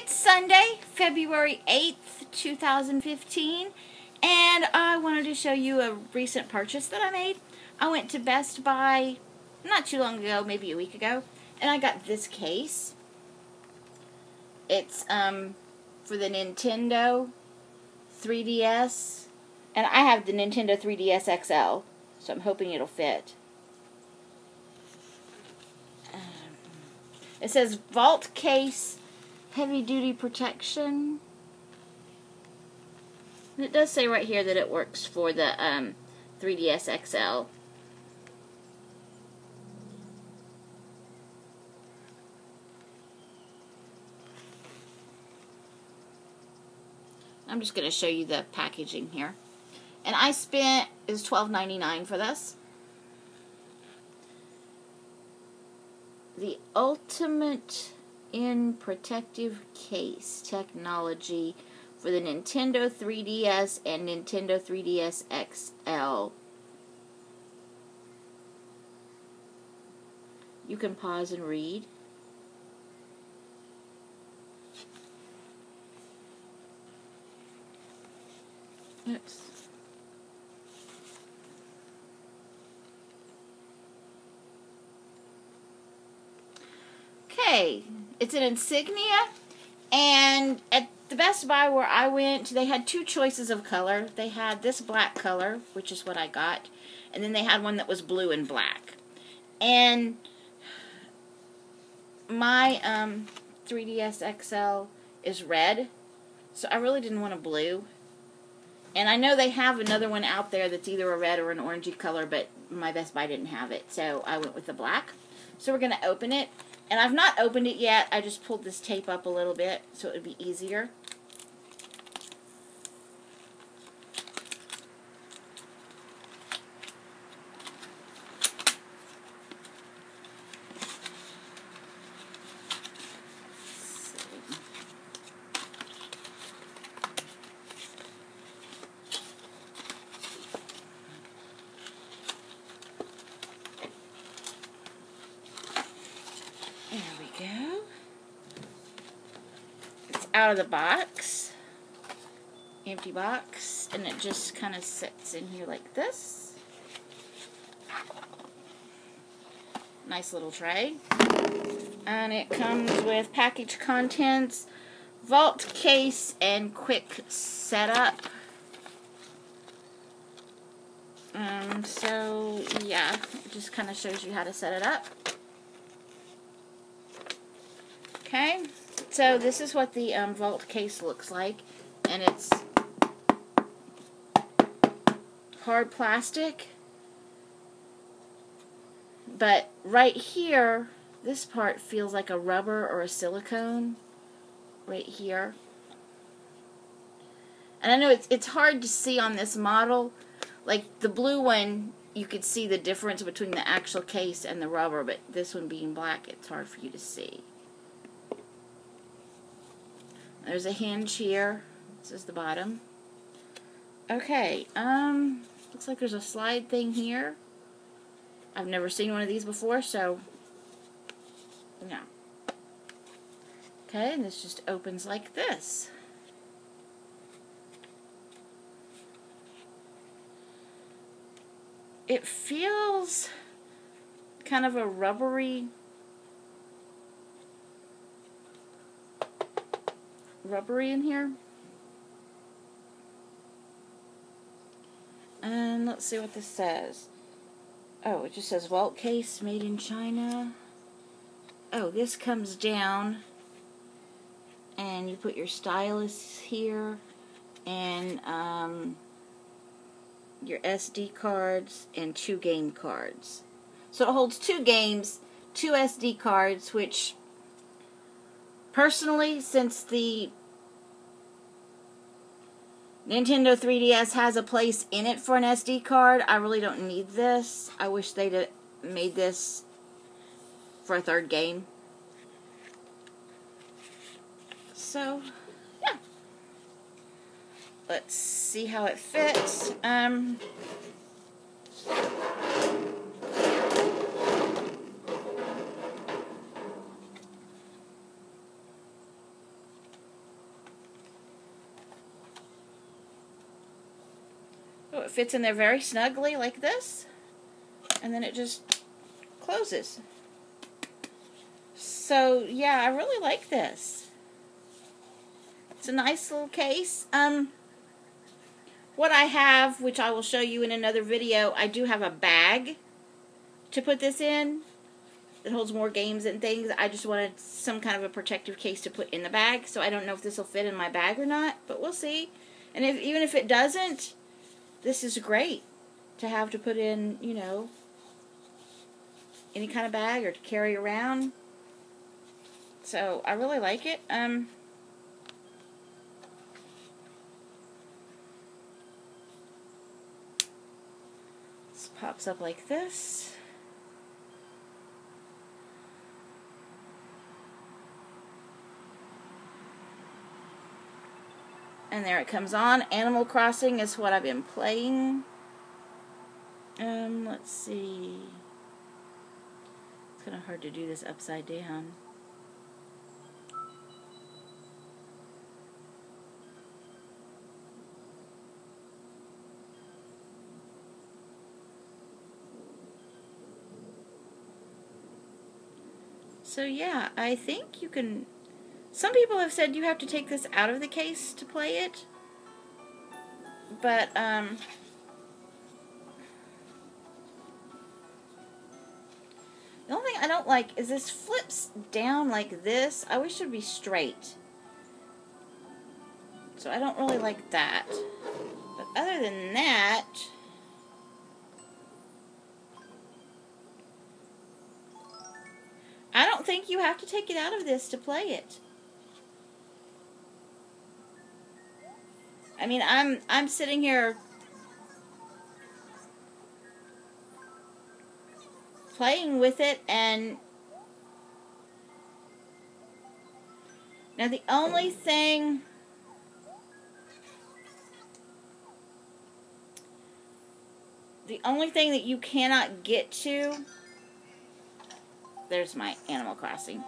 It's Sunday, February 8th, 2015, and I wanted to show you a recent purchase that I made. I went to Best Buy not too long ago, maybe a week ago, and I got this case. It's for the Nintendo 3DS, and I have the Nintendo 3DS XL, so I'm hoping it'll fit. It says Vault Case Heavy Duty Protection. And it does say right here that it works for the 3DS XL. I'm just going to show you the packaging here. And I spent, it was $12.99 for this. The ultimate in protective case technology for the Nintendo 3DS and Nintendo 3DS XL. You can pause and read. Oops. Okay, it's an Insignia, and at the Best Buy where I went, they had two choices of color. They had this black color, which is what I got, and then they had one that was blue and black. And my 3DS XL is red, so I really didn't want a blue. And I know they have another one out there that's either a red or an orangey color, but my Best Buy didn't have it, so I went with the black. So we're going to open it. And I've not opened it yet. I just pulled this tape up a little bit so it would be easier. There we go. It's out of the box. Empty box. And it just kind of sits in here like this. Nice little tray. And it comes with package contents, vault case, and quick setup. So, yeah, it just kind of shows you how to set it up. Okay, so this is what the vault case looks like, and it's hard plastic, but right here, this part feels like a rubber or a silicone, right here. And I know it's hard to see on this model. Like the blue one, you could see the difference between the actual case and the rubber, but this one being black, it's hard for you to see. There's a hinge here. This is the bottom. Okay, looks like there's a slide thing here. I've never seen one of these before, so no. Okay, and this just opens like this. It feels kind of a rubbery in here. And let's see what this says. Oh, it just says vault case made in China. Oh, this comes down and you put your stylus here and your SD cards and 2 game cards. So it holds 2 games, 2 SD cards, which personally, since the Nintendo 3DS has a place in it for an SD card, I really don't need this. I wish they'd made this for a 3rd game. So, yeah. Let's see how it fits. So it fits in there very snugly like this, and then it just closes. So yeah, I really like this. It's a nice little case. What I have, which I will show you in another video, I do have a bag to put this in that holds more games and things. I just wanted some kind of a protective case to put in the bag, so I don't know if this will fit in my bag or not, but we'll see. And even if it doesn't, this is great to have to put in, you know, any kind of bag or to carry around. So I really like it. This pops up like this. And there it comes on. Animal Crossing is what I've been playing. Let's see. It's kind of hard to do this upside down. So yeah, I think you can... Some people have said you have to take this out of the case to play it. But, the only thing I don't like is this flips down like this. I wish it would be straight. So I don't really like that. But other than that... I don't think you have to take it out of this to play it. I mean, I'm sitting here playing with it, and now the only thing that you cannot get to, there's my Animal Crossing.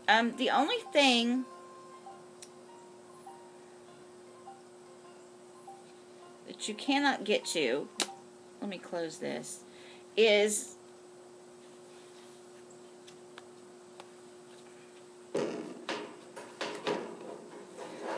The only thing that you cannot get to, let me close this, is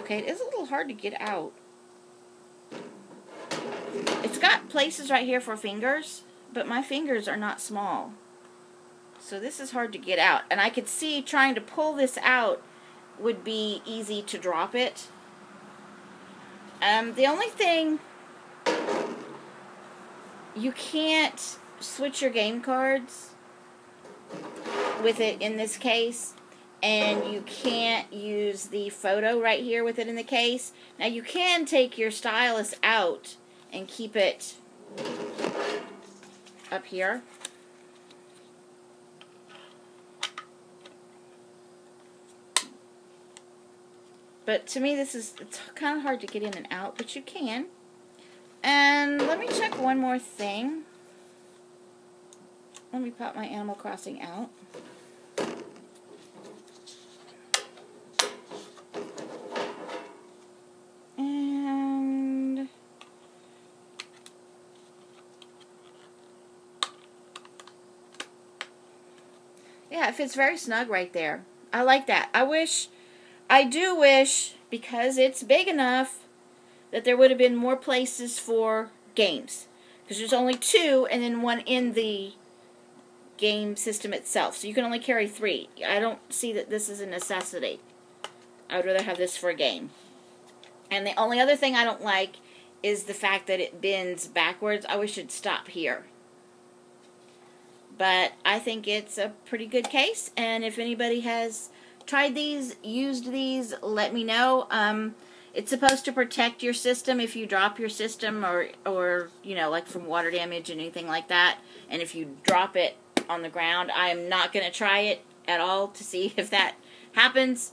okay, it is a little hard to get out. It's got places right here for fingers, but my fingers are not small. So this is hard to get out. And I could see trying to pull this out would be easy to drop it. The only thing, you can't switch your game cards with it in this case, and you can't use the photo right here with it in the case. Now you can take your stylus out and keep it up here. But to me, it's kind of hard to get in and out, but you can. And let me check one more thing. Let me pop my Animal Crossing out. And yeah, it fits very snug right there. I like that. I do wish, because it's big enough, that there would have been more places for games. Because there's only 2, and then 1 in the game system itself. So you can only carry 3. I don't see that this is a necessity. I would rather have this for a game. And the only other thing I don't like is the fact that it bends backwards. I wish it'd stop here. But I think it's a pretty good case, and if anybody has tried these, used these, let me know. It's supposed to protect your system if you drop your system or you know, like from water damage and anything like that. And if you drop it on the ground, I am not going to try it at all to see if that happens.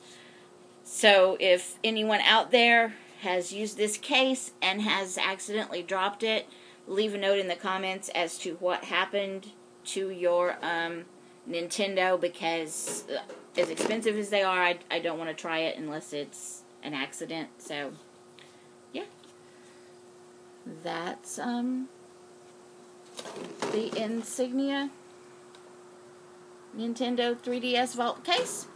So if anyone out there has used this case and has accidentally dropped it, leave a note in the comments as to what happened to your Nintendo, because as expensive as they are, I don't want to try it unless it's an accident. So, yeah. that's the Insignia Nintendo 3DS Vault case.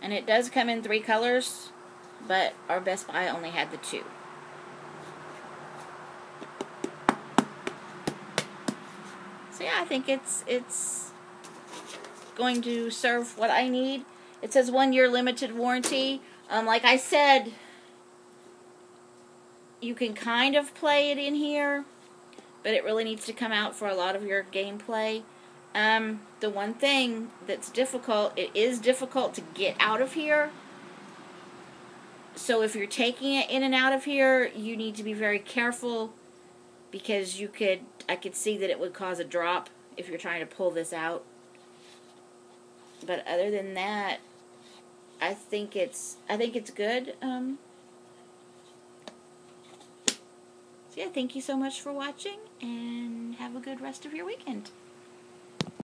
And it does come in 3 colors, but our Best Buy only had the 2. So yeah, I think it's going to serve what I need. It says 1 year limited warranty. Like I said, you can kind of play it in here, but it really needs to come out for a lot of your gameplay. The one thing that's difficult, it is difficult to get out of here. So if you're taking it in and out of here, you need to be very careful, because I could see that it would cause a drop if you're trying to pull this out. But other than that, I think it's good. So yeah, thank you so much for watching, and have a good rest of your weekend.